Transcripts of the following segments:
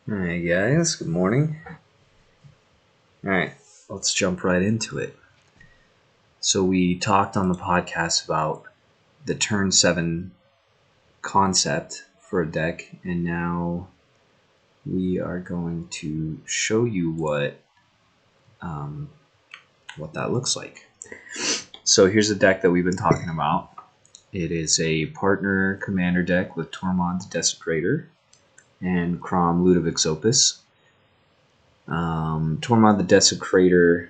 Alright guys, good morning. Alright, let's jump right into it. So we talked on the podcast about the turn 7 concept for a deck, and now we are going to show you what that looks like. So here's a deck that we've been talking about. It is a partner commander deck with Tormod the Desecrator and Crom Ludovic's Opus. Tormod the Desecrator,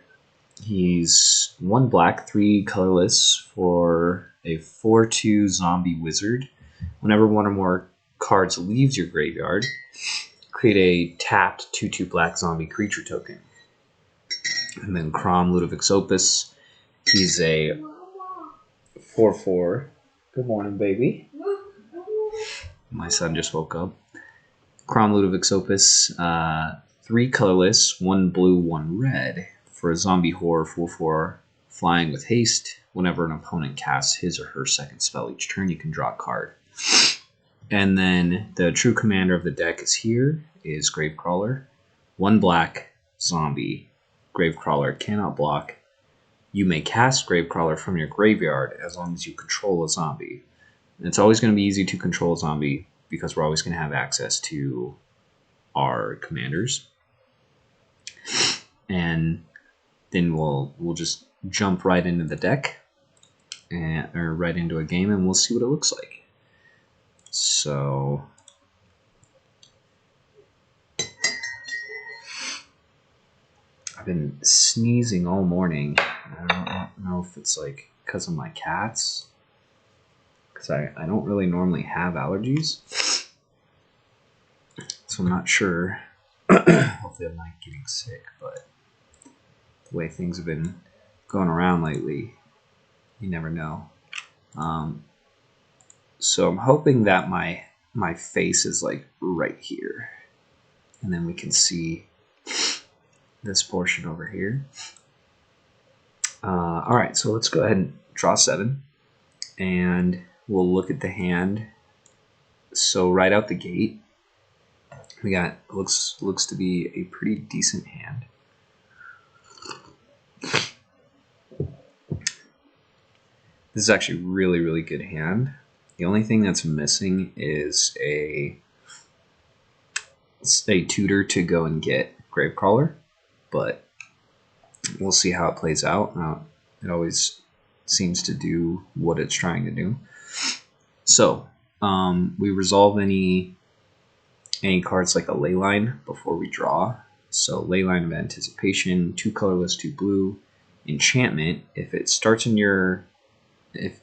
he's 1 black, 3 colorless for a 4/2 zombie wizard. Whenever one or more cards leaves your graveyard, create a tapped 2/2 black zombie creature token. And then Crom Ludovic's Opus, he's a 4/4. Good morning, baby. My son just woke up. Crom Ludovic's Opus, 3 colorless, 1 blue, 1 red for a zombie horror 4/4 flying with haste. Whenever an opponent casts his or her second spell each turn, you can draw a card. And then the true commander of the deck is Gravecrawler. 1 black zombie. Gravecrawler cannot block. You may cast Gravecrawler from your graveyard as long as you control a zombie. And it's always going to be easy to control a zombie because we're always going to have access to our commanders. And then we'll just jump right into the deck or right into a game, and we'll see what it looks like. So I've been sneezing all morning. I don't know if it's like because of my cats, because I don't really normally have allergies, so I'm not sure. Hopefully I'm not getting sick, but the way things have been going around lately, you never know. So I'm hoping that my face is like right here, and then we can see this portion over here. All right, so let's go ahead and draw 7, and we'll look at the hand. So right out the gate, we got looks to be a pretty decent hand. This is actually really, really good hand. The only thing that's missing is a tutor to go and get Gravecrawler, but we'll see how it plays out. It always seems to do what it's trying to do. So we resolve any cards like a Leyline before we draw. So Leyline of Anticipation, 2 colorless, 2 blue. Enchantment, if it starts in your if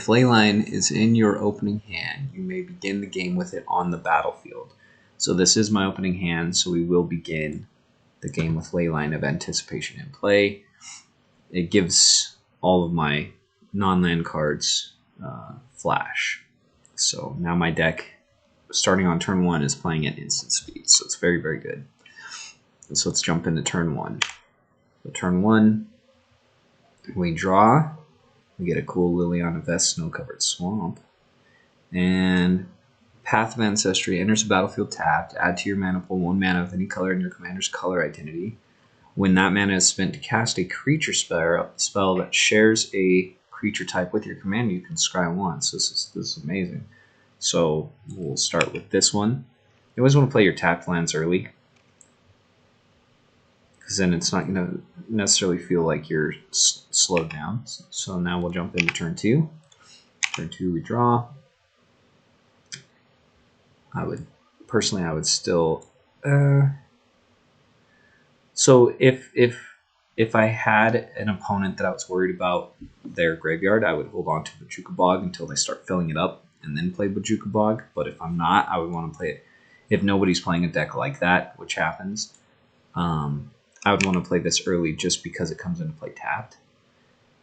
Leyline is in your opening hand, you may begin the game with it on the battlefield. So this is my opening hand, so we will begin the game with Leyline of Anticipation in play. It gives all of my non-land cards flash. So now my deck, starting on turn 1, is playing at instant speed, so it's very, very good. So let's jump into turn 1. So turn 1, we draw. We get a cool Liliana Vest Snow-Covered Swamp. And Path of Ancestry enters the battlefield tapped. Add to your mana pool 1 mana of any color in your commander's color identity. When that mana is spent to cast a creature spell that shares a creature type with your commander, you can scry 1. So this is amazing. So we'll start with this one. You always want to play your tapped lands early, because then it's not going to necessarily feel like you're slowed down. So now we'll jump into turn 2. Turn 2, we draw. I would still. So if I had an opponent that I was worried about their graveyard, I would hold on to Bojuka Bog until they start filling it up, and then play Bojuka Bog. But if I'm not, I would want to play it. If nobody's playing a deck like that, which happens, I would want to play this early just because it comes into play tapped.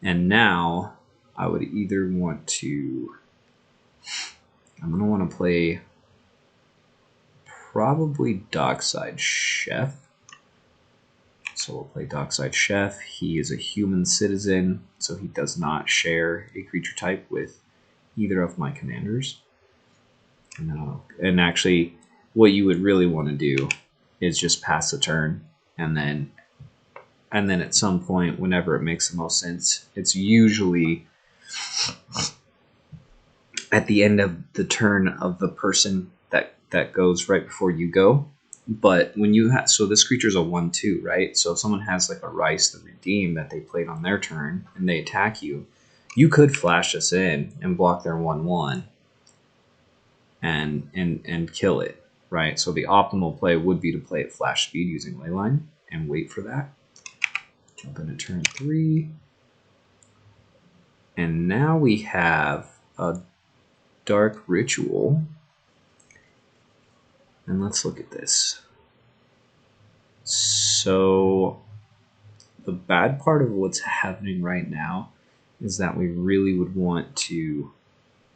And now I would either want to. I'm going to want to play probably Dockside Chef. So we'll play Dockside Chef. He is a human citizen, so he does not share a creature type with either of my commanders. No. And actually, what you would really want to do is just pass the turn, and then at some point, whenever it makes the most sense, it's usually at the end of the turn of the person that goes right before you go. But when you have, so this creature's a 1/2, right? So if someone has like a Rice the Redeem that they played on their turn and they attack you, you could flash this in and block their 1/1 and kill it, right? So the optimal play would be to play at flash speed using Leyline and wait for that. Jump into turn 3. And now we have a Dark Ritual. And let's look at this. So the bad part of what's happening right now is that we really would want to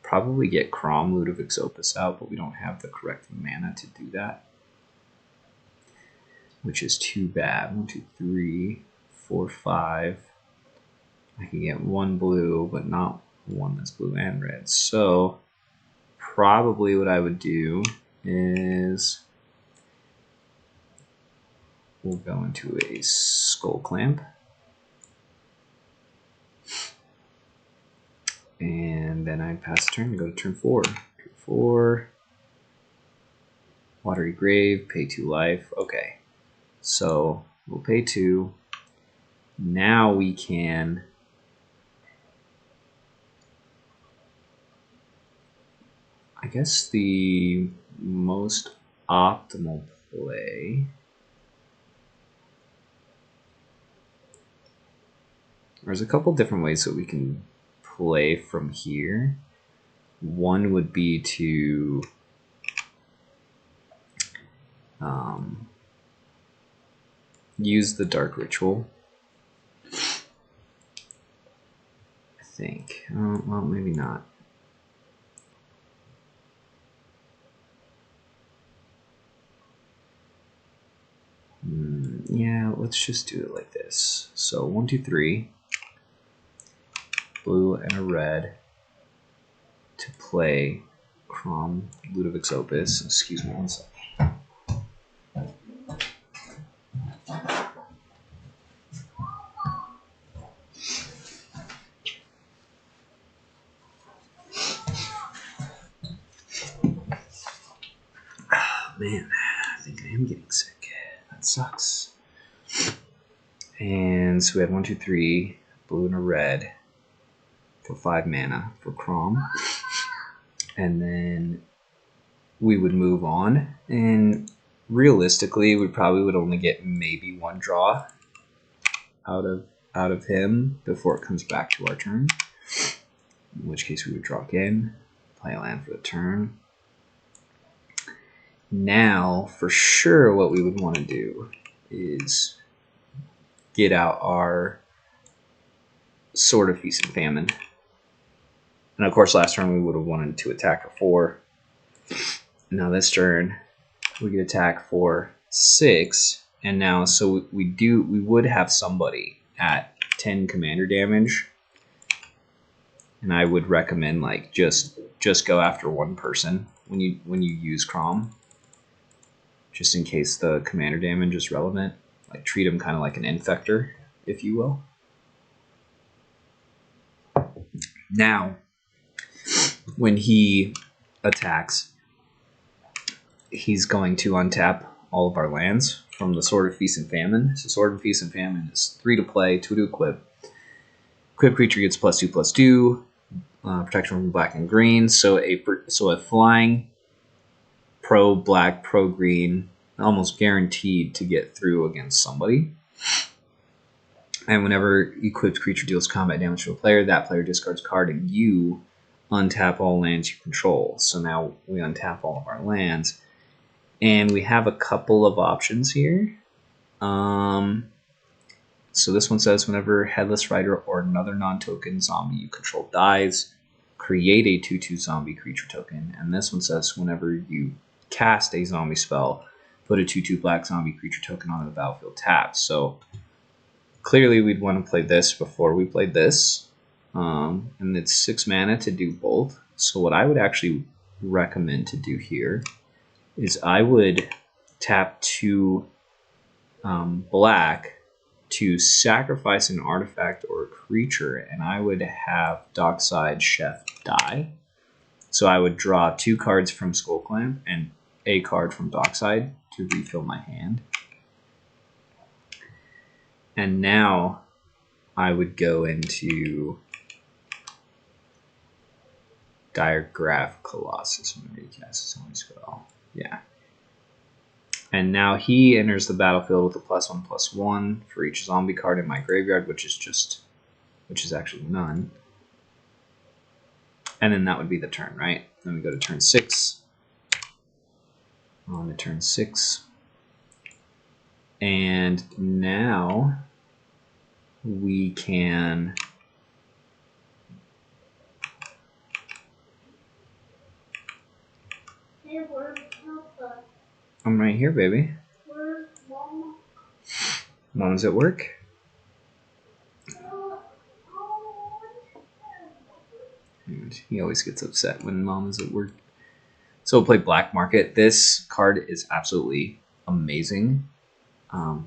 probably get Crom Ludovic's Opus out, but we don't have the correct mana to do that, which is too bad. 1, 2, 3, 4, 5. I can get 1 blue, but not one that's blue and red. So probably what I would do is we'll go into a Skull Clamp. And then I pass the turn and go to turn 4. Turn 4. Watery Grave, pay 2 life. Okay. So we'll pay 2. Now we can I guess the most optimal play there's a couple different ways that we can play from here. One would be to use the Dark Ritual. I think. Well, maybe not. Yeah, let's just do it like this. So 1, 2, 3. Blue and a red to play Crom Ludovic's Opus. Excuse me one second. Oh, man, I think I am getting sick. That sucks. And so we had 1, 2, 3, blue and a red for 5 mana for Crom. And then we would move on. And realistically, we probably would only get maybe 1 draw out of him before it comes back to our turn. In which case we would draw again, play a land for the turn. Now, for sure, what we would want to do is get out our Sword of Feast and Famine. And of course, last turn we would have wanted to attack for 4. Now this turn, we could attack for 6. And now, so we would have somebody at 10 commander damage. And I would recommend like just go after one person when you use Crom, just in case the commander damage is relevant. Like treat him kind of like an infector, if you will. Now, when he attacks, he's going to untap all of our lands from the Sword of Feast and Famine. So Sword of Feast and Famine is 3 to play, 2 to equip. Equip creature gets +2/+2. Protection from black and green. So a flying pro black, pro green, almost guaranteed to get through against somebody. And whenever equipped creature deals combat damage to a player, that player discards a card and you untap all lands you control. So now we untap all of our lands. And we have a couple of options here. So this one says whenever Headless Rider or another non-token zombie you control dies, create a 2/2 zombie creature token. And this one says whenever you cast a zombie spell, put a 2/2 black zombie creature token on the battlefield tapped. So clearly we'd want to play this before we played this. And it's 6 mana to do both. So what I would actually recommend to do here is I would tap 2 black to sacrifice an artifact or a creature, and I would have Dockside Chef die. So I would draw 2 cards from Skullclamp and a card from Dockside to refill my hand. And now I would go into Dire Graph Colossus whenever he casts his only spell. Yeah. And now he enters the battlefield with a +1/+1 for each zombie card in my graveyard, which is actually none. And then that would be the turn, right? Then we go to turn 6. On to turn 6. And now we can I'm right here, baby. Where's Mama? Mom's at work. And he always gets upset when Mom is at work. So we'll play Black Market. This card is absolutely amazing.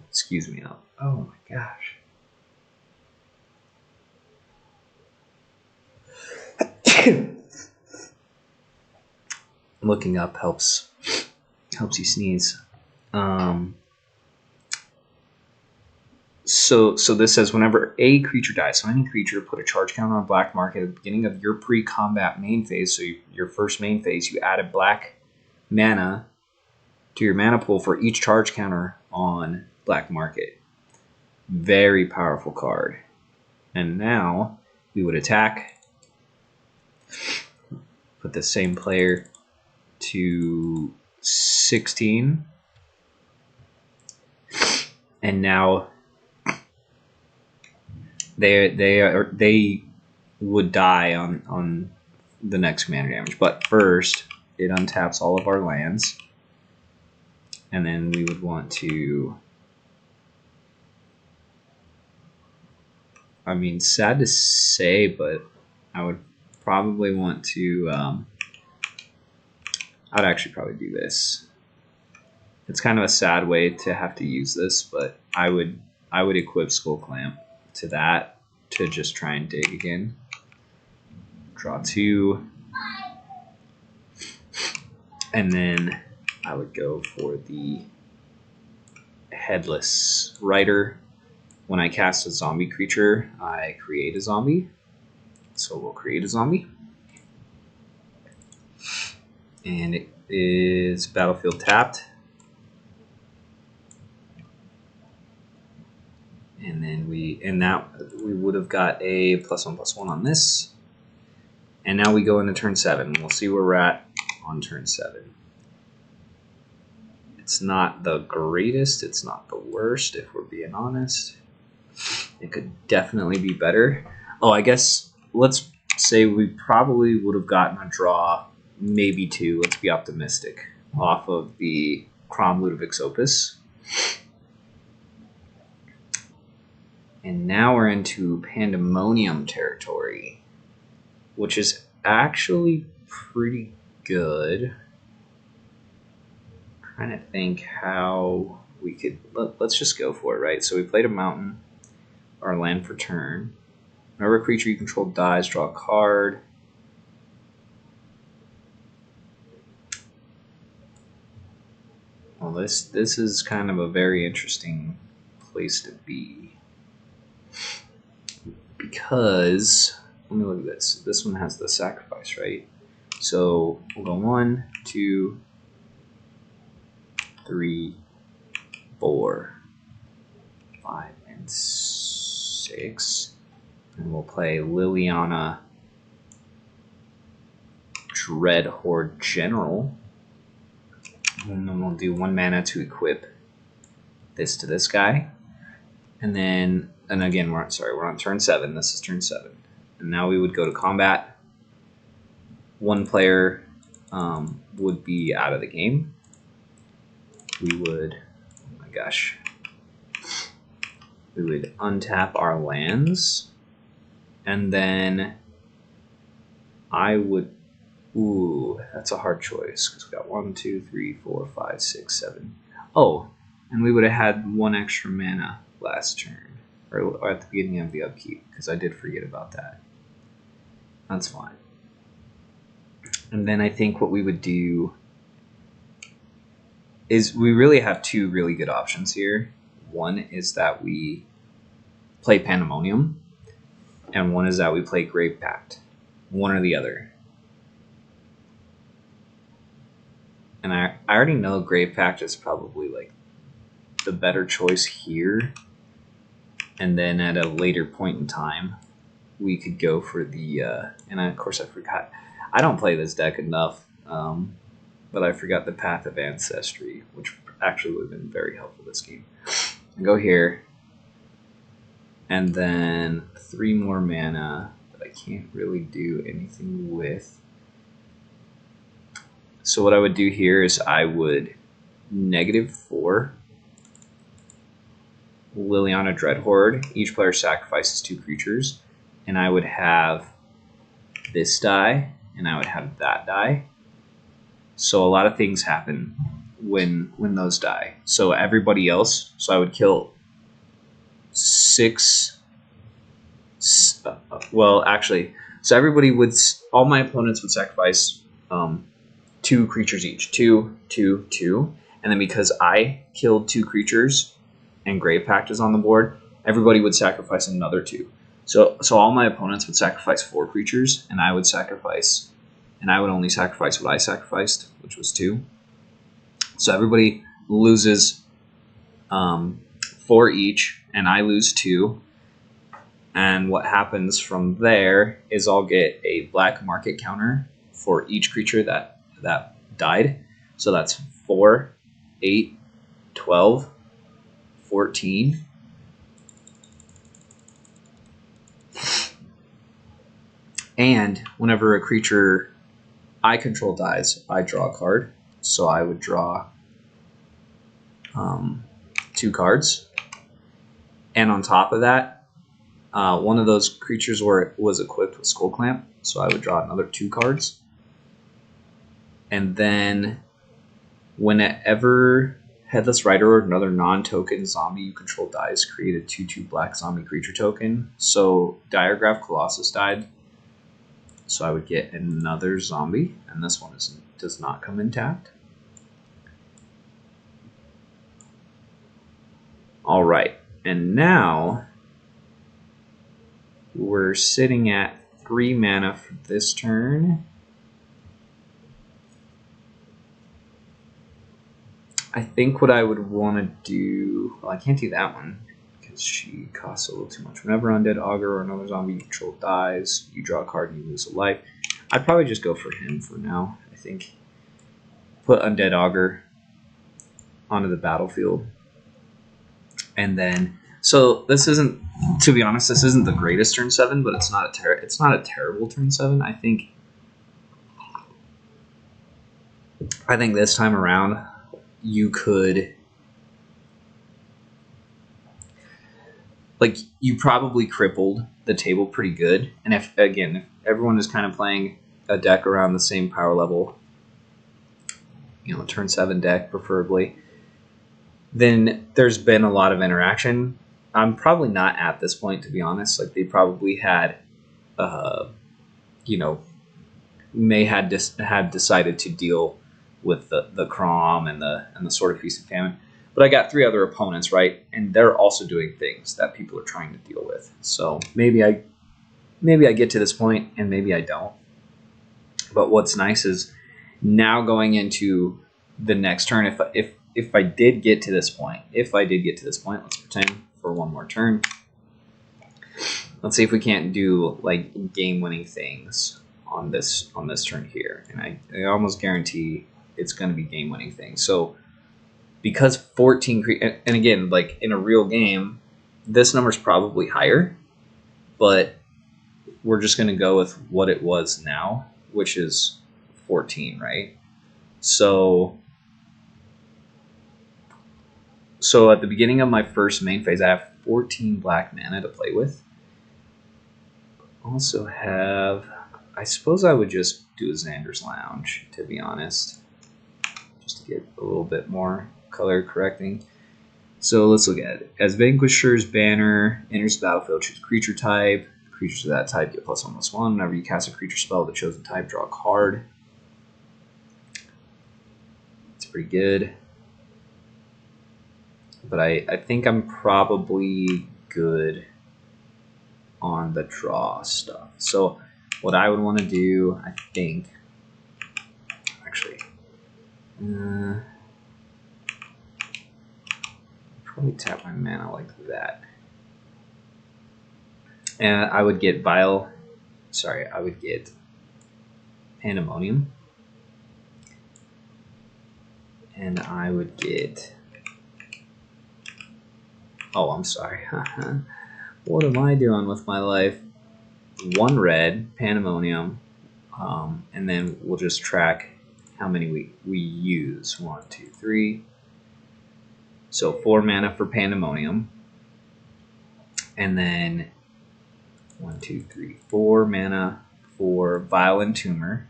Excuse me. Oh my gosh. Looking up helps you sneeze. So this says whenever a creature dies, so any creature, put a charge counter on Black Market at the beginning of your pre-combat main phase. So your first main phase, you added black mana to your mana pool for each charge counter on Black Market. Very powerful card. And now we would attack. Put the same player to 16. And now they would die on the next commander damage. But first, it untaps all of our lands. And then we would want to... I mean, sad to say, but I would probably want to... I'd actually probably do this. It's kind of a sad way to have to use this, but I would equip Skullclamp to that to just try and dig again. Draw 2. And then I would go for the Headless Rider. When I cast a zombie creature, I create a zombie. So we'll create a zombie. And it is battlefield tapped. And then we would have got a +1/+1 on this. And now we go into turn 7. We'll see where we're at on turn 7. It's not the greatest, it's not the worst, if we're being honest. It could definitely be better. Oh, I guess let's say we probably would have gotten a draw, maybe 2, let's be optimistic, off of the Crom Ludovic's Opus. And now we're into Pandemonium territory, which is actually pretty good. I'm trying to think how we could... Let's just go for it, right? So we played a mountain, our land for turn. Whenever a creature you control dies, draw a card. Well, this is kind of a very interesting place to be. Because, let me look at this. This one has the sacrifice, right? So we'll go 1, 2, 3, 4, 5, and 6. And we'll play Liliana Dread Horde General. And then we'll do 1 mana to equip this to this guy. And then, and again, we're on turn 7. This is turn 7. And now we would go to combat. 1 player would be out of the game. We would, oh my gosh, we would untap our lands. And then I would Ooh, that's a hard choice because we got 1, 2, 3, 4, 5, 6, 7. Oh, and we would have had 1 extra mana last turn, or at the beginning of the upkeep, because I did forget about that. That's fine. And then I think what we would do is we really have 2 really good options here. One is that we play Pandemonium, and one is that we play Grave Pact. One or the other. And I already know Grave Pact is probably like the better choice here. And then at a later point in time, we could go for the... of course I forgot. I don't play this deck enough, but I forgot the Path of Ancestry, which actually would have been very helpful this game. I go here, and then 3 more mana that I can't really do anything with. So what I would do here is I would -4 Liliana Dreadhorde. Each player sacrifices 2 creatures, and I would have this die, and I would have that die. So a lot of things happen when those die. So everybody else, so I would kill 6. Well, actually, so everybody would, all my opponents would sacrifice 2 creatures each, 2, 2, 2, and then because I killed 2 creatures and Grave Pact is on the board, everybody would sacrifice another 2. So all my opponents would sacrifice 4 creatures, and I would only sacrifice what I sacrificed, which was 2. So everybody loses 4 each, and I lose 2. And what happens from there is I'll get a black market counter for each creature that died. So that's 4, 8, 12, 14. And whenever a creature I control dies, I draw a card. So I would draw 2 cards. And on top of that, one of those creatures was equipped with Skull Clamp, so I would draw another 2 cards. And then whenever Headless Rider or another non-token zombie you control dies, create a 2/2 black zombie creature token. So Diregraph Colossus died, so I would get another zombie, and this one does not come intact. All right, and now we're sitting at 3 mana for this turn. I think what I would want to do... Well, I can't do that one because she costs a little too much. Whenever Undead Augur or another zombie you control dies, you draw a card and you lose a life. I'd probably just go for him for now, I think. Put Undead Augur onto the battlefield. And then... So this isn't... To be honest, this isn't the greatest turn 7, but it's not a terrible turn 7. I think this time around... you could, like, you probably crippled the table pretty good. And if everyone is kind of playing a deck around the same power level, turn 7 deck preferably, then there's been a lot of interaction. I'm probably not at this point, to be honest. Like, they probably had, may have decided to deal with the Crom and the Sword of Feast and Famine. But I got 3 other opponents, right? And they're also doing things that people are trying to deal with. So maybe I get to this point and maybe I don't. But what's nice is now going into the next turn, if I did get to this point, let's pretend for one more turn. Let's see if we can't do like game-winning things on this turn here. And I almost guarantee it's going to be game-winning things. So because 14 and again, like in a real game, this number's probably higher, but we're just going to go with what it was now, which is 14, right? So at the beginning of my first main phase, I have 14 black mana to play with. Also have I suppose I would just do a Xander's Lounge, to be honest, just to get a little bit more color correcting. So let's look at it. As Vanquisher's Banner enters the battlefield, choose creature type. Creatures of that type get +1/+1. Whenever you cast a creature spell of the chosen type, draw a card. It's pretty good. But I think I'm probably good on the draw stuff. So what I would want to do, I think, actually, probably tap my mana like that. And I would get I would get Pandemonium. And I would get, oh, I'm sorry. What am I doing with my life? 1 red, Pandemonium, and then we'll just track how many we use. 1, 2, 3. So 4 mana for Pandemonium. And then 1, 2, 3, 4 mana for Violent Tumor.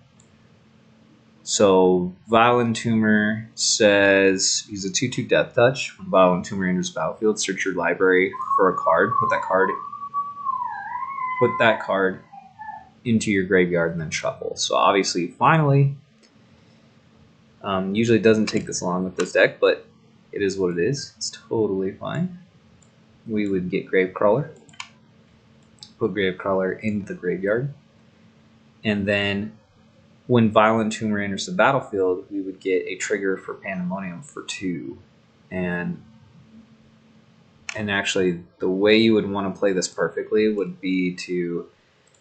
So Violent Tumor says he's a 2/2 Death Touch. When Violent Tumor enters the battlefield, search your library for a card. Put that card into your graveyard and then shuffle. So obviously, finally, usually it doesn't take this long with this deck, but it is what it is. It's totally fine. We would get Gravecrawler, put Gravecrawler into the graveyard, and then when Violent Tumor enters the battlefield, we would get a trigger for Pandemonium for 2. And actually, the way you would want to play this perfectly would be to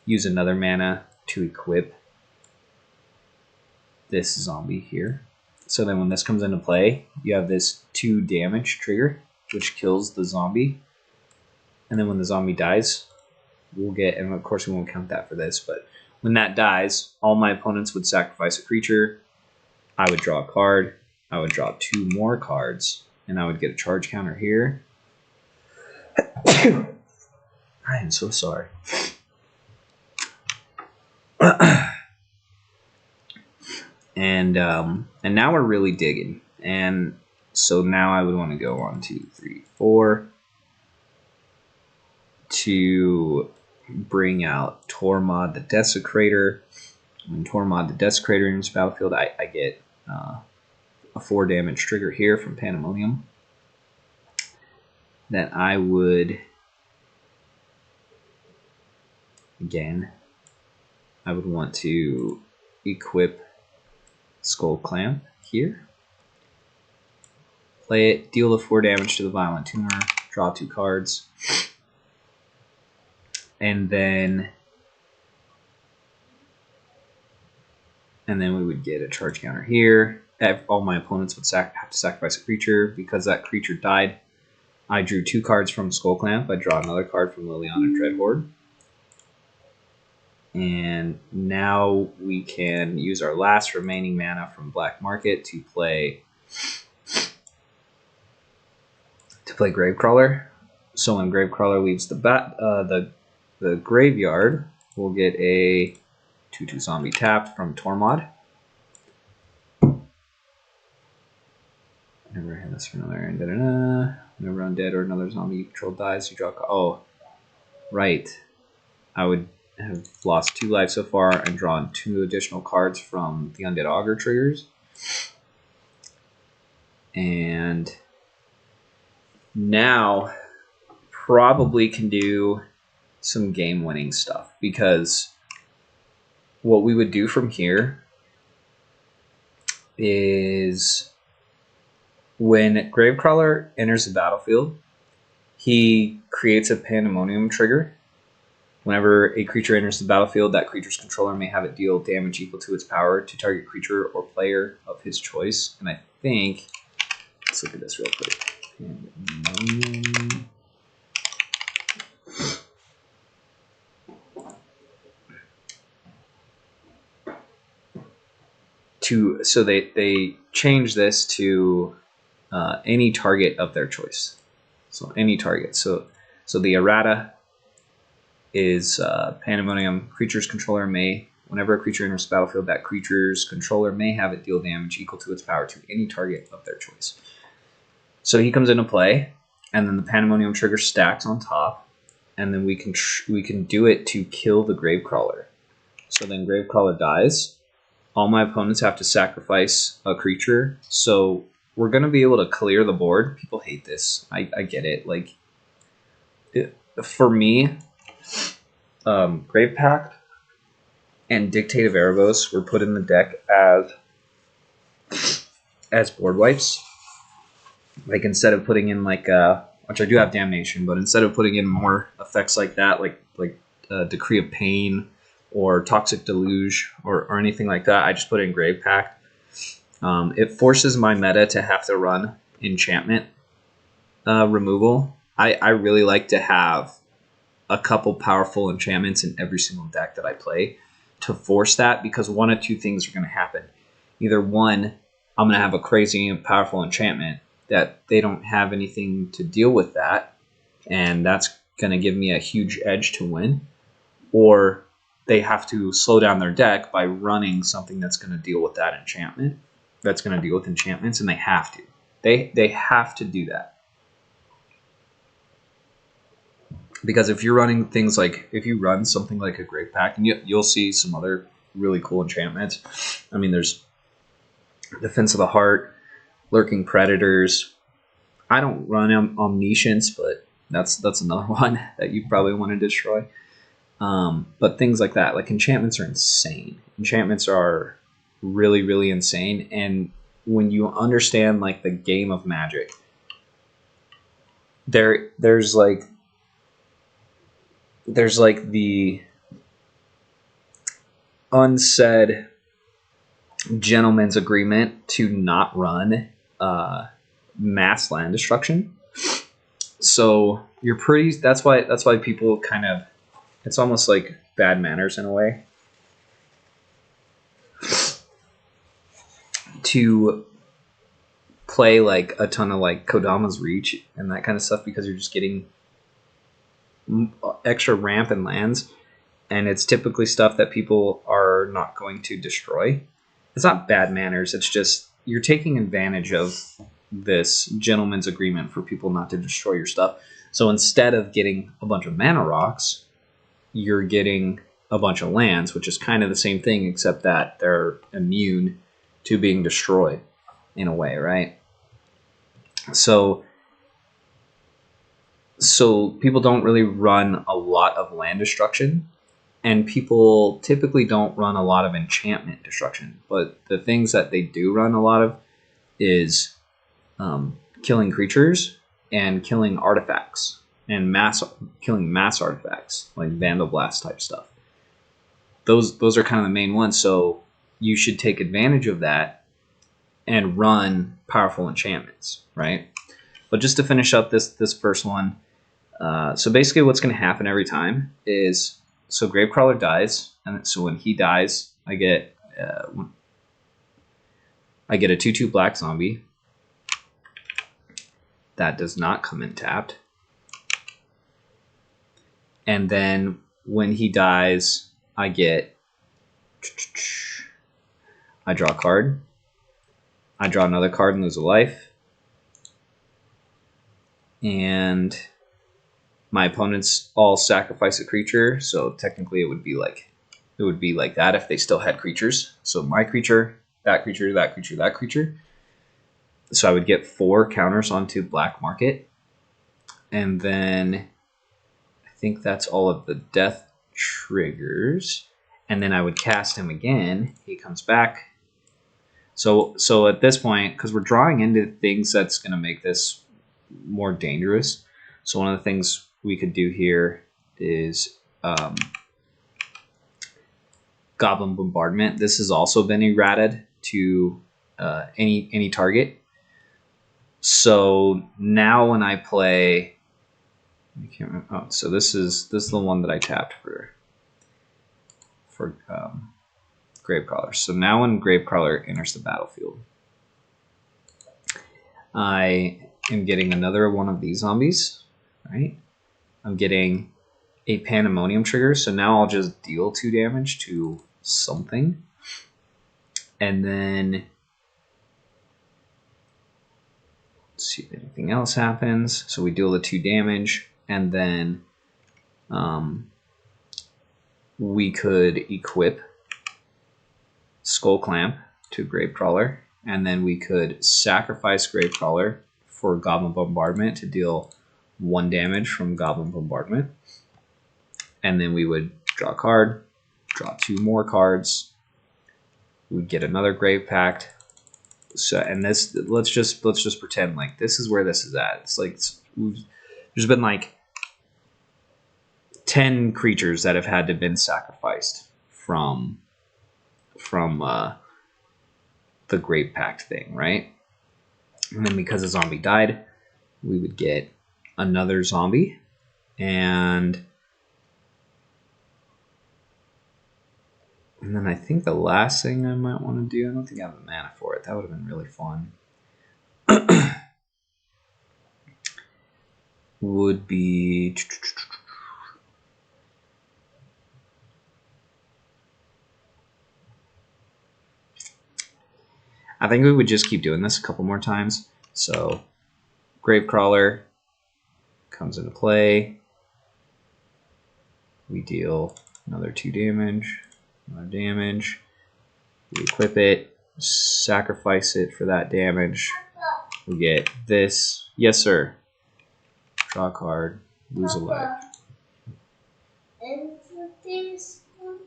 use another mana to equip this zombie here. So then when this comes into play, you have this 2 damage trigger, which kills the zombie. And then when the zombie dies, we'll get, and of course we won't count that for this, but when that dies, all my opponents would sacrifice a creature. I would draw a card. I would draw 2 more cards, and I would get a charge counter here. I am so sorry. And now we're really digging. And so now I would want to go 1, 2, 3, 4 to bring out Tormod the Desecrator. When Tormod the Desecrator enters the battlefield, I get a 4 damage trigger here from Pandemonium. That I would, again, I would want to equip Skull Clamp here. Play it, deal the 4 damage to the Violent Tumor, draw 2 cards. And then we would get a charge counter here. All my opponents would have to sacrifice a creature. Because that creature died, I drew 2 cards from Skullclamp. I draw another card from Liliana Dreadhorde. And now we can use our last remaining mana from Black Market to play Gravecrawler. So when Gravecrawler leaves the graveyard, we'll get a 2/2 zombie tapped from Tormod. Never hit this for another. Whenever undead or another zombie you control dies, you draw. Oh, right. I would have lost 2 lives so far and drawn 2 additional cards from the Undead Augur triggers. And now probably can do some game-winning stuff, because what we would do from here is when Gravecrawler enters the battlefield, he creates a Pandemonium trigger. Whenever a creature enters the battlefield, that creature's controller may have it deal damage equal to its power to target creature or player of his choice. And I think, let's look at this real quick. Pandemonium. So they change this to any target of their choice. So any target. So the errata is Pandemonium. Creature's controller may Whenever a creature enters the battlefield, that creature's controller may have it deal damage equal to its power to any target of their choice. So he comes into play, and then the Pandemonium trigger stacks on top, and then we can do it to kill the Gravecrawler. So then Gravecrawler dies. All my opponents have to sacrifice a creature, so we're going to be able to clear the board. People hate this. I get it. Like, for me, Grave Pact and Dictate of Erebos were put in the deck as board wipes. Like, instead of putting in like which I do have Damnation, but instead of putting in more effects like that, like Decree of Pain or Toxic Deluge or anything like that, I just put in Grave Pact. It forces my meta to have to run enchantment removal. I really like to have a couple powerful enchantments in every single deck that I play to force that, because one of two things are going to happen. Either one, I'm going to have a crazy and powerful enchantment that they don't have anything to deal with that, and that's going to give me a huge edge to win, or they have to slow down their deck by running something that's going to deal with that enchantment, that's going to deal with enchantments, and they have to. They have to do that. Because if you're running things like, if you run something like a Grave Pact, and you'll see some other really cool enchantments. I mean, there's Defense of the Heart, Lurking Predators. I don't run Omniscience, but that's another one that you probably want to destroy. But things like that, like enchantments are insane. Enchantments are really, really insane. And when you understand like the game of Magic, there's like the unsaid gentleman's agreement to not run mass land destruction. So you're pretty. That's why people kind of. It's almost like bad manners in a way to play like a ton of like Kodama's Reach and that kind of stuff, because you're just getting extra ramp and lands, and it's typically stuff that people are not going to destroy. It's not bad manners, it's just you're taking advantage of this gentleman's agreement for people not to destroy your stuff. So instead of getting a bunch of mana rocks, you're getting a bunch of lands, which is kind of the same thing, except that they're immune to being destroyed in a way, right? So people don't really run a lot of land destruction, and people typically don't run a lot of enchantment destruction. But the things that they do run a lot of is killing creatures and killing artifacts, and killing mass artifacts like Vandal Blast type stuff. Those are kind of the main ones. So you should take advantage of that and run powerful enchantments, right? But just to finish up this first one, so basically what's going to happen every time is, so Gravecrawler dies, and so when he dies, I get a 2/2 black zombie that does not come in tapped. And then when he dies, I draw a card. I draw another card and lose a life. And my opponents all sacrifice a creature, so technically it would be like that if they still had creatures. So my creature, that creature, that creature, that creature. So I would get 4 counters onto Black Market. And then I think that's all of the death triggers. And then I would cast him again. He comes back. So at this point, because we're drawing into things that's going to make this more dangerous. So one of the things we could do here is Goblin Bombardment. This has also been errated to any target. So now when I play, I can't remember. Oh, so this is the one that I tapped for Gravecrawler. So now when Gravecrawler enters the battlefield, I am getting another one of these zombies, right? I'm getting a Pandemonium trigger, so now I'll just deal 2 damage to something. And then let's see if anything else happens. So we deal the 2 damage, and then we could equip Skull Clamp to Gravecrawler, and then we could sacrifice Gravecrawler for Goblin Bombardment to deal 1 damage from Goblin Bombardment. And then we would draw a card, draw 2 more cards. We'd get another Grave Pact. So, and this, let's just pretend like this is where this is at. It's like there's been like 10 creatures that have had to been sacrificed from the Grave Pact thing, right? And then because a zombie died, we would get another zombie, and then I think the last thing I might want to do, I don't think I have the mana for it. That would have been really fun. Would be I think we would just keep doing this a couple more times. So Gravecrawler comes into play. We deal another 2 damage, another damage. We equip it, sacrifice it for that damage. We get this. Yes, sir. Draw a card, lose a leg. And for this one,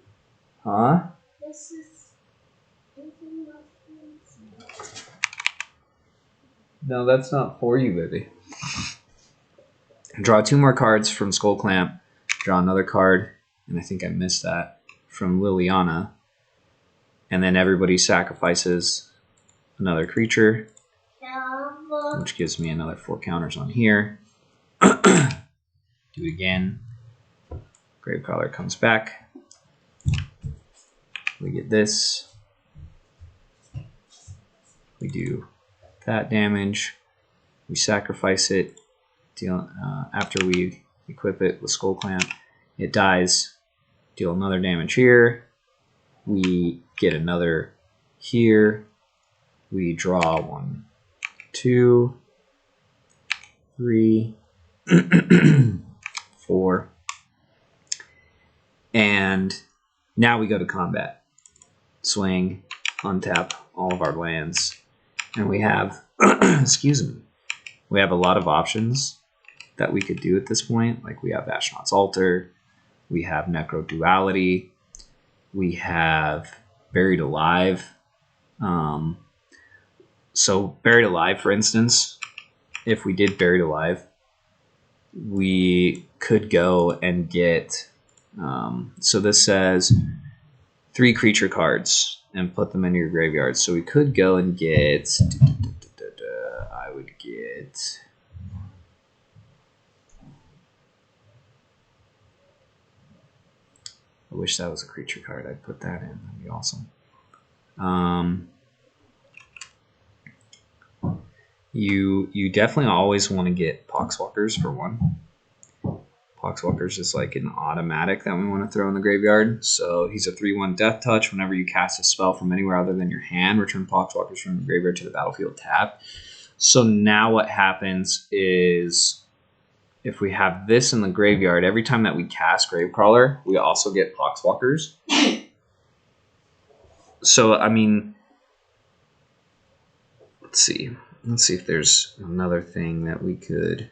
Huh? this is No, that's not for you, baby. Draw 2 more cards from Skull Clamp. Draw another card, and I think I missed that, from Liliana. And then everybody sacrifices another creature, which gives me another 4 counters on here. Do it again. Gravecrawler comes back. We get this. We do that damage. We sacrifice it. Deal after we equip it with Skull Clamp. It dies. Deal another damage here. We get another here. We draw 1, 2, 3, 4. And now we go to combat. Swing, untap all of our lands. And we have, excuse me, we have a lot of options that we could do at this point. Like we have Astronaut's Altar, we have Necro Duality, we have Buried Alive. So Buried Alive, for instance, if we did Buried Alive, we could go and get, so this says 3 creature cards and put them into your graveyard. So we could go and get, I would get, I wish that was a creature card. I'd put that in. That'd be awesome. You definitely always want to get Poxwalkers for 1. Poxwalkers is like an automatic that we want to throw in the graveyard. So he's a 3/1 Death Touch. Whenever you cast a spell from anywhere other than your hand, return Poxwalkers from the graveyard to the battlefield tapped. So now what happens is, if we have this in the graveyard, every time that we cast Gravecrawler, we also get Poxwalkers. So, I mean, let's see. Let's see if there's another thing that we could.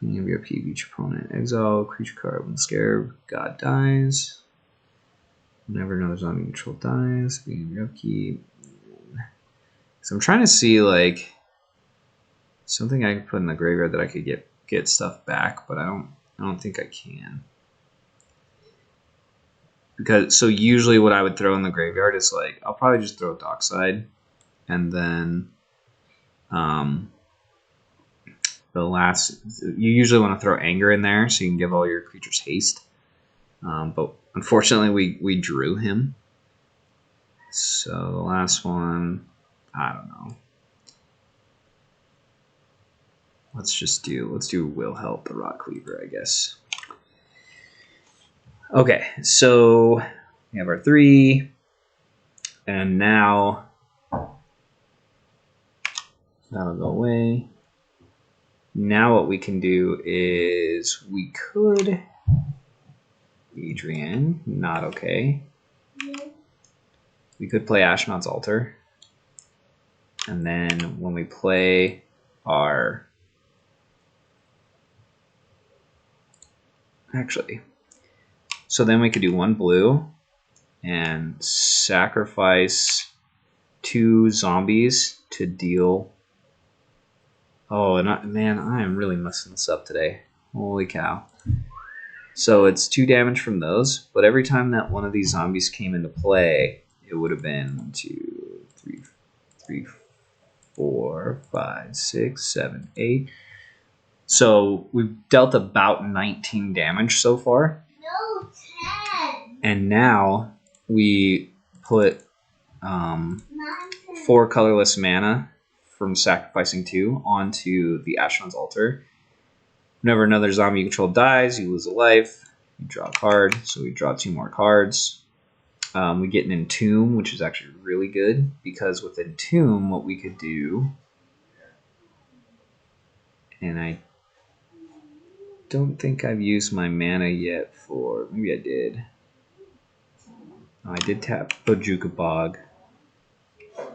You have upkeep each opponent. Exile creature card when Scarab God dies. Whenever another zombie control dies, beginning of your upkeep. So I'm trying to see like something I could put in the graveyard that I could get stuff back, but I don't think I can. Because so usually what I would throw in the graveyard is like I'll probably just throw Dockside, and then the last, you usually want to throw Anger in there so you can give all your creatures haste. But unfortunately, we drew him. So the last one, I don't know. Let's do Will Help the Rock Cleaver, I guess. Okay, so We have our 3. And now that'll go away. Now what we can do is we could... Adrian, not okay. We could play Ashnod's Altar. And then when we play our... Actually, so then we could do 1 blue and sacrifice 2 zombies to deal... Oh, and man, I am really messing this up today. Holy cow. So it's 2 damage from those, but every time that one of these zombies came into play, it would have been 1, 2, 3, 4, 5, 6, 7, 8. So we've dealt about 19 damage so far. No, 10. And now we put 4 colorless mana from sacrificing 2 onto the Ashnod's Altar. Whenever another zombie you control dies, you lose a life. You draw a card, so we draw 2 more cards. We get an Entomb, which is actually really good, because with Entomb, what we could do... And I don't think I've used my mana yet for... Maybe I did. Oh, I did tap Bojuka Bog,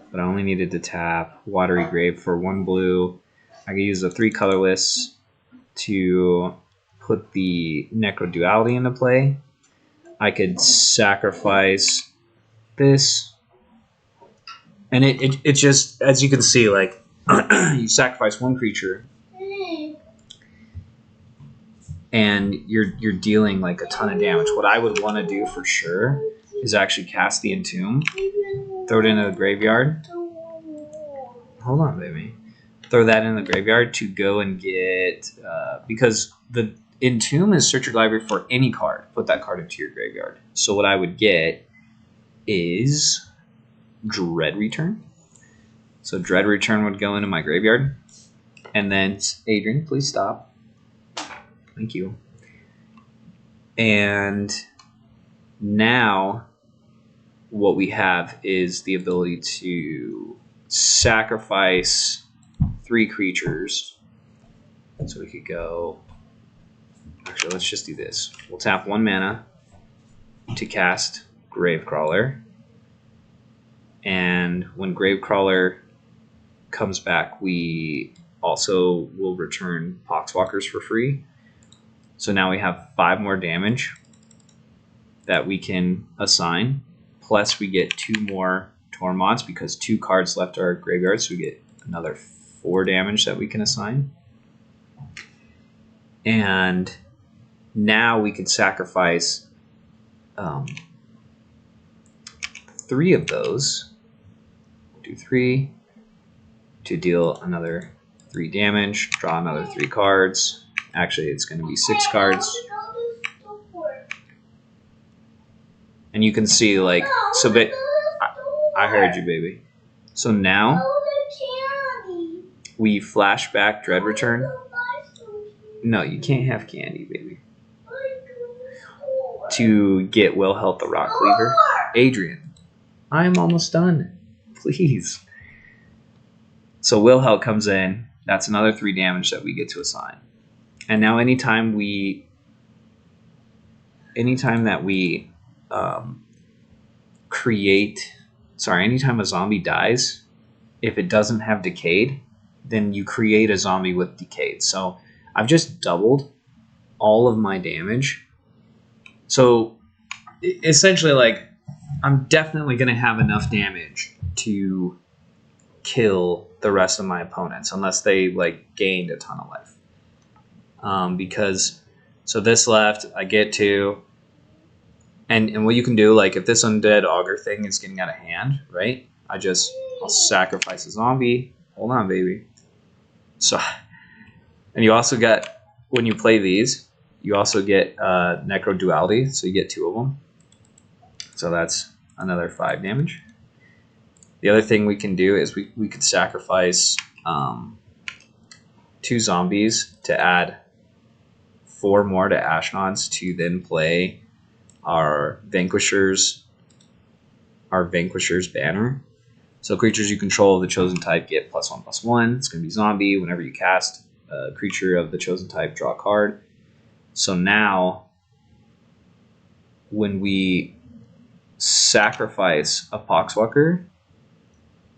but I only needed to tap Watery Grave for 1 blue. I could use the 3 colorless to put the Necroduality into play. I could sacrifice this, and it just, as you can see, like you sacrifice 1 creature, and you're dealing like a ton of damage. What I would want to do for sure is actually cast the Entomb, throw it into the graveyard. Hold on, baby. Throw that in the graveyard to go and get, because the Entomb is search your library for any card. Put that card into your graveyard. So what I would get is Dread Return. So Dread Return would go into my graveyard. And then, Adrian, please stop. Thank you. And now what we have is the ability to sacrifice 3 creatures. So we could go... Actually, let's just do this. We'll tap 1 mana to cast Gravecrawler. And when Gravecrawler comes back, we also will return Poxwalkers for free. So now we have 5 more damage that we can assign. Plus we get 2 more Tormods because 2 cards left our graveyard. So we get another 4 damage that we can assign. And now we could sacrifice 3 of those. Do 3 to deal another 3 damage. Draw another 3 cards. Actually, it's going to be 6 cards. And you can see, like, so I heard you, baby. So now we flash back Dread Return. No, you can't have candy, baby. To get Wilhelt the Rock Cleaver. Adrian, I am almost done. Please. So Wilhelt comes in. That's another 3 damage that we get to assign. And now anytime that we anytime a zombie dies, if it doesn't have Decayed, then you create a zombie with Decayed. So I've just doubled all of my damage. So essentially, like, I'm definitely going to have enough damage to kill the rest of my opponents unless they, like, gained a ton of life. Because, so this left, I get to, and what you can do, like, if this Undead Augur thing is getting out of hand, right, I'll sacrifice a zombie. Hold on, baby. So, and you also got, when you play these, you also get Necroduality, so you get 2 of them. So that's another 5 damage. The other thing we can do is we could sacrifice 2 zombies to add 4 more to Ashnod's to then play our Vanquishers our Vanquisher's banner. So creatures you control of the chosen type get +1/+1. It's going to be zombie. Whenever you cast a creature of the chosen type, draw a card. So now, when we sacrifice a Poxwalker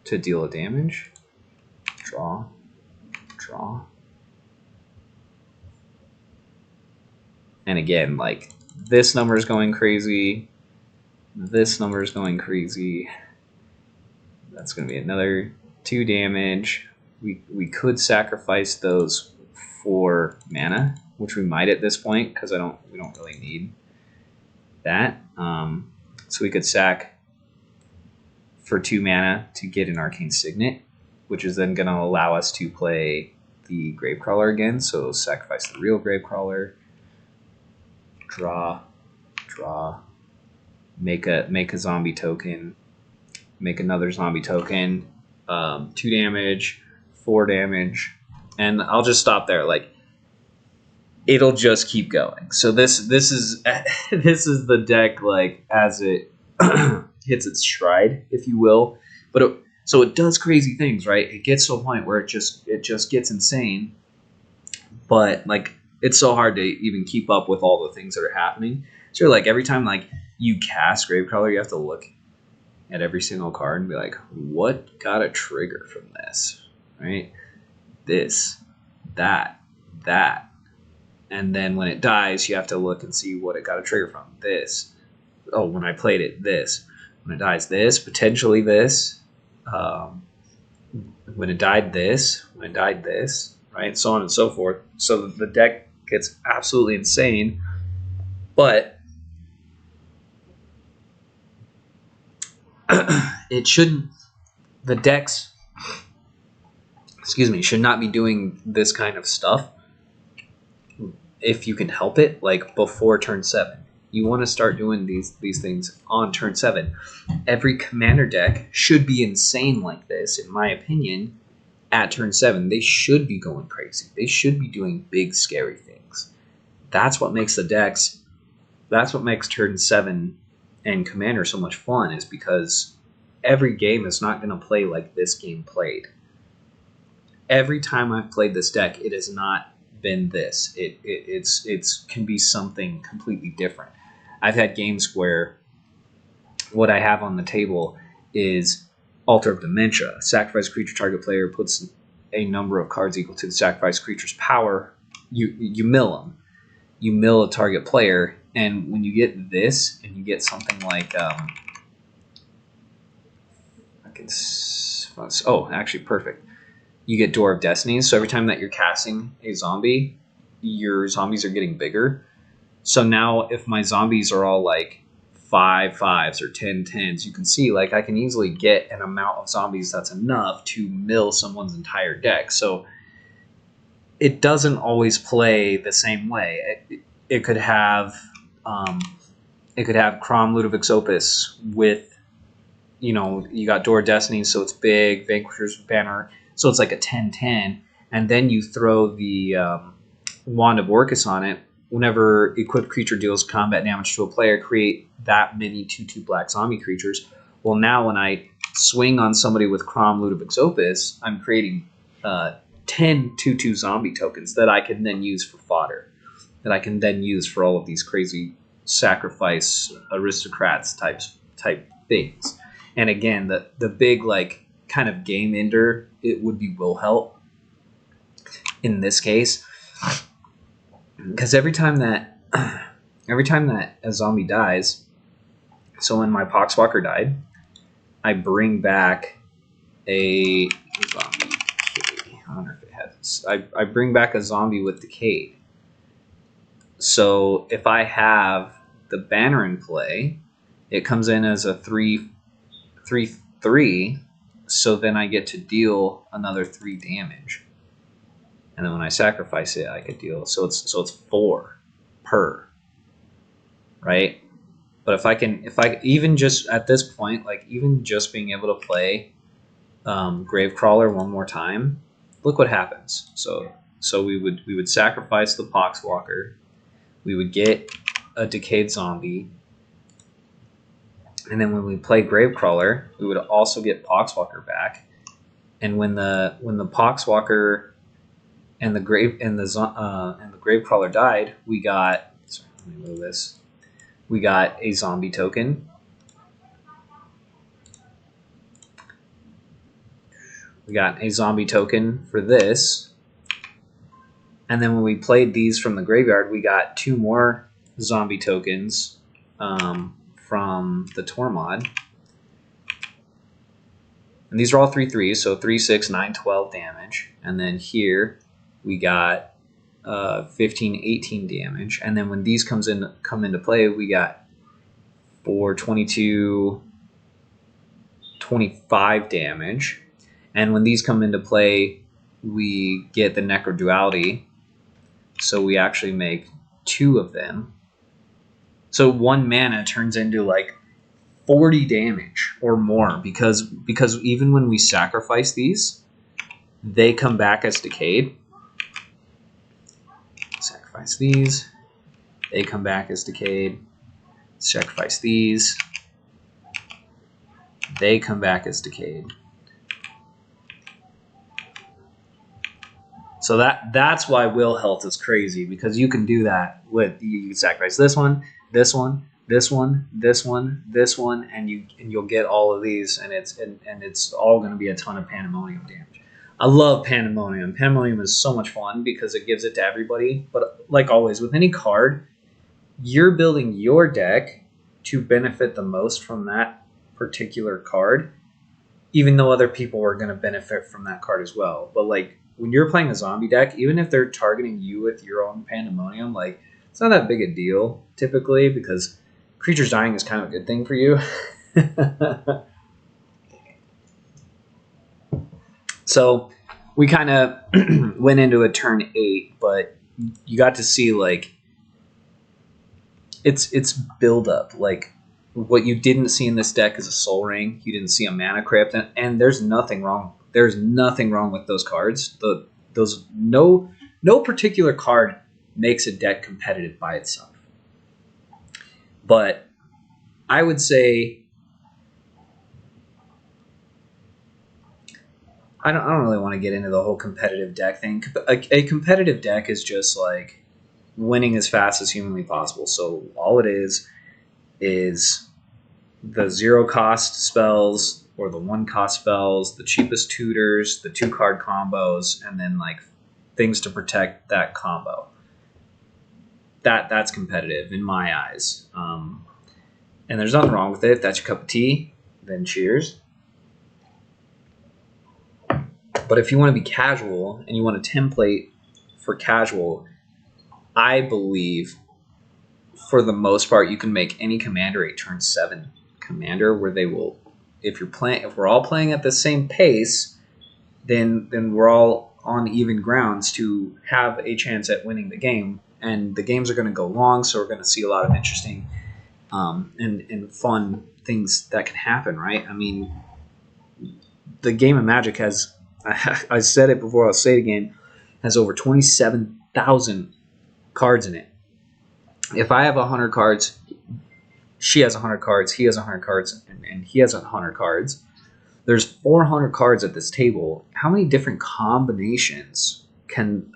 to deal a damage, draw. And again, like, this number is going crazy. This number is going crazy. That's going to be another 2 damage. We could sacrifice those for mana, which we might at this point because we don't really need that. So we could sack for 2 mana to get an Arcane Signet, which is then going to allow us to play the Gravecrawler again. So sacrifice the real Gravecrawler, draw, make a zombie token, make another zombie token, 2 damage, 4 damage, and I'll just stop there. Like, it'll just keep going. So this is this is the deck, like, as it hits its stride, if you will. But so it does crazy things, right? It gets to a point where it just gets insane. But like, it's so hard to even keep up with all the things that are happening. So like, every time like you cast Gravecrawler, you have to look at every single card and be like, what got a trigger from this, right? This, that. And then when it dies, you have to look and see what it got a trigger from. This. Oh, when I played it, this. When it dies, this. Potentially this. When it died, this. When it died, this. Right? So on and so forth. So the deck gets absolutely insane. But it shouldn't. The decks, should not be doing this kind of stuff if you can help it, like before turn 7. You want to start doing these things on turn 7. Every commander deck should be insane like this, in my opinion, at turn 7. They should be going crazy. They should be doing big, scary things. That's what makes the decks, that's what makes turn 7 and commander so much fun, is because every game is not going to play like this game played. Every time I've played this deck, it has not been this. It's can be something completely different. I've had games where what I have on the table is Altar of Dementia. Sacrifice creature, target player puts a number of cards equal to the sacrifice creature's power. You mill them. You mill a target player, and when you get this, and you get something like actually perfect. You get Door of Destiny. So every time that you're casting a zombie, your zombies are getting bigger. So now if my zombies are all like 5/5s or 10/10s, you can see like I can easily get an amount of zombies that's enough to mill someone's entire deck. So it doesn't always play the same way. It could have Crom Ludovic's Opus with, you got Door of Destiny, so it's big, Vanquisher's Banner, so it's like a 10/10, and then you throw the Wand of Orcus on it. Whenever equipped creature deals combat damage to a player, create that many 2/2 black zombie creatures. Well, now when I swing on somebody with Crom Ludovic's Opus, I'm creating 10 2/2 zombie tokens that I can then use for fodder, that I can then use for all of these crazy sacrifice aristocrats type things. And again, the big like kind of game ender, it would be will help in this case, because every time that a zombie dies, so when my Poxwalker died, I bring back a zombie. I wonder if it has. I bring back a zombie with Decayed. So if I have the banner in play, it comes in as a 3/3. So then I get to deal another 3 damage, and then when I sacrifice it, I could deal. So it's 4 per, right? But if I even just at this point, like even just being able to play Gravecrawler one more time, look what happens. So we would sacrifice the Poxwalker, we would get a Decayed zombie, And then when we play Gravecrawler, we would also get Poxwalker back. And when the Poxwalker and the Gravecrawler died, we got, sorry, let me move this. We got a zombie token. We got a zombie token for this. And then when we played these from the graveyard, we got 2 more zombie tokens from the Tormod. And these are all 3/3s, so 3, 6, 9, 12 damage. And then here we got 15, 18 damage. And then when these come into play, we got 4, 22, 25 damage. And when these come into play, we get the Necro Duality. So we actually make 2 of them. So 1 mana turns into like 40 damage or more because even when we sacrifice these, they come back as decayed. Sacrifice these, they come back as decayed. Sacrifice these, they come back as decayed. So that's why will health is crazy, because you can do that with, you can sacrifice this one, this one, this one, this one, this one, and you'll get all of these, and it's all going to be a ton of Pandemonium damage. I love Pandemonium. Pandemonium is so much fun because it gives it to everybody. But like always with any card, you're building your deck to benefit the most from that particular card, even though other people are going to benefit from that card as well. But like when you're playing a zombie deck, even if they're targeting you with your own Pandemonium, like it's not that big a deal typically, because creatures dying is kind of a good thing for you. So we kind of went into a turn 8, but you got to see like it's build up. Like what you didn't see in this deck is a Soul Ring. You didn't see a Mana Crypt, and there's nothing wrong. There's nothing wrong with those cards. Those no particular card makes a deck competitive by itself. But I would say I don't really want to get into the whole competitive deck thing. A competitive deck is just like winning as fast as humanly possible. So all it is the 0 cost spells or the 1 cost spells, the cheapest tutors, the 2 card combos, and then like things to protect that combo. That's competitive in my eyes. And there's nothing wrong with it. If that's your cup of tea, then cheers. But if you want to be casual and you want a template for casual, I believe for the most part you can make any commander a turn 7 commander where they will, if we're all playing at the same pace, then we're all on even grounds to have a chance at winning the game. And the games are going to go long, so we're going to see a lot of interesting and fun things that can happen, right? I mean, the game of Magic has, I said it before, I'll say it again, has over 27,000 cards in it. If I have 100 cards, she has 100 cards, he has 100 cards, and he has 100 cards. There's 400 cards at this table. How many different combinations can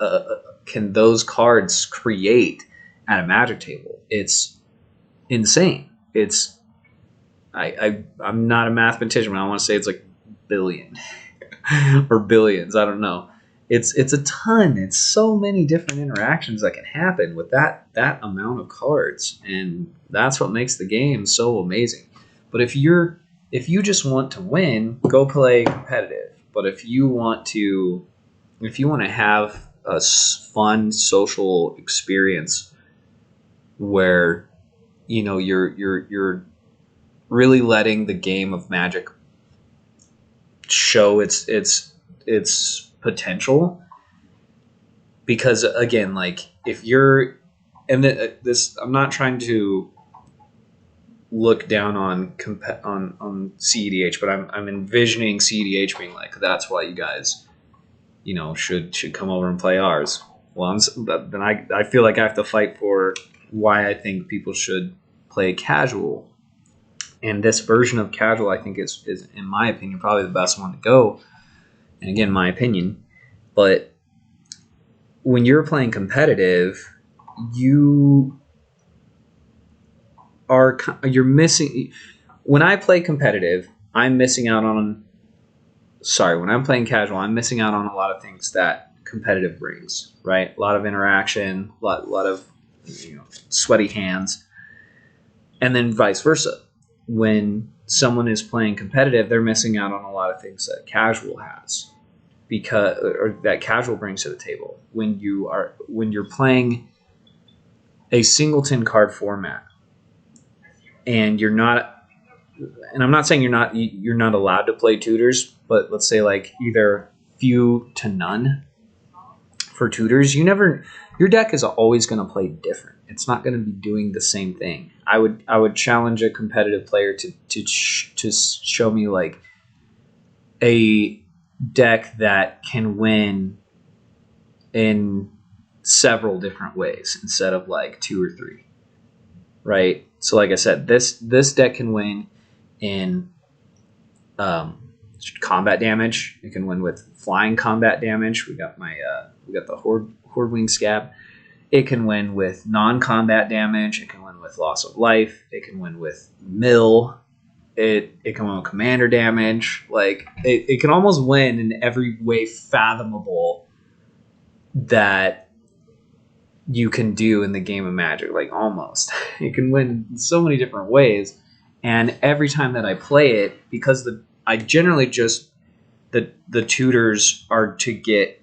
those cards create at a Magic table? It's insane. It's I'm not a mathematician, but I want to say it's like billion or billions. I don't know. It's a ton. It's so many different interactions that can happen with that amount of cards, and that's what makes the game so amazing. But if you just want to win, go play competitive. But if you want to have a fun social experience where you're really letting the game of Magic show its potential, because again, like if you're, and this, I'm not trying to look down on CEDH, but I'm envisioning CEDH being like, that's why you guys should come over and play ours. Well, then I feel like I have to fight for why I think people should play casual. And this version of casual, I think, is in my opinion, probably the best one to go. And again, my opinion. But when you're playing competitive, you're missing. When I play competitive, I'm missing out on. Sorry, when I'm playing casual, I'm missing out on a lot of things that competitive brings. Right, a lot of interaction, a lot of sweaty hands, and then vice versa. When someone is playing competitive, they're missing out on a lot of things that casual has, because or that casual brings to the table. When you're playing a singleton card format, and you're not, and I'm not saying you're not allowed to play tutors, but let's say like either few to none for tutors, your deck is always going to play different. It's not going to be doing the same thing. I would challenge a competitive player to show me like a deck that can win in several different ways instead of like two or three, right? So like I said, this deck can win in combat damage. It can win with flying combat damage. We got the horde wing scab. It can win with non-combat damage. It can win with loss of life. It can win with mill. It can win with commander damage. Like it can almost win in every way fathomable that you can do in the game of Magic. Like almost, it can win in so many different ways. And every time that I play it, because I generally just the tutors are to get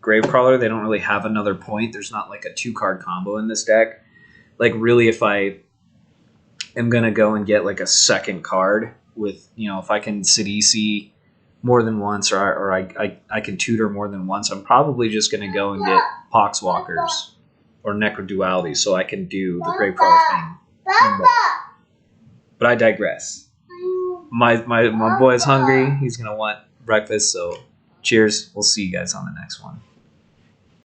Gravecrawler. They don't really have another point. There's not like a 2-card combo in this deck. Like really, if I am gonna go and get like a second card with if I can Sidisi more than once, or I can tutor more than once, I'm probably just gonna go and get Poxwalkers or Necroduality so I can do the Gravecrawler thing. But I digress. My boy's hungry. He's gonna want breakfast. So cheers. We'll see you guys on the next one.